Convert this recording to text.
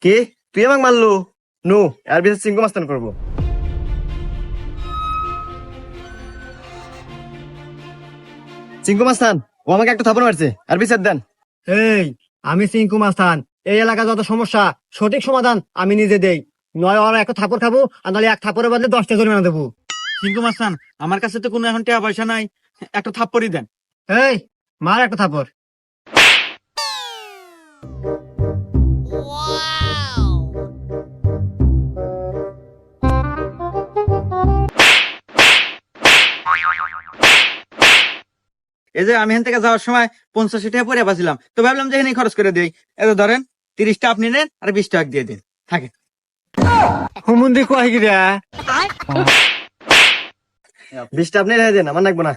কি তুই আমাকে মারলু? নু এর বিচার চিঙ্কু মাস্তান করবো। চিঙ্কু মাস্তান ও আমাকে একটা থাপড় মারছে, আর বিচার দেন। এই, আমি সিংকু মাস্তান। এই এলাকা যত সমস্যা সঠিক সমাধান আমি নিজে দেই। নয় ওরা একটা থাপড় খাবো, আর নাহলে এক থাপড়ের বদলে 10টা জরিমানা দেবো। সিংকু মাস্তান, আমার কাছে তো কোনো এখন টাকা পয়সা নাই, একটা থাপ্পড়ই দেন। এই, মার একটা থাপড়। এই যে আমি এখান থেকে যাওয়ার সময় 50 টাকা পরে বাঁচিলাম, তো ভাবলাম যে এখানে খরচ করে দিই। এত ধরেন 30টা আপনি নেন আর 20 টাকা দিয়ে দিন, থাকে। হুমুন্দি কয় গিরা? 20টা আপনি রেখে দেন, আমার লাগবো না।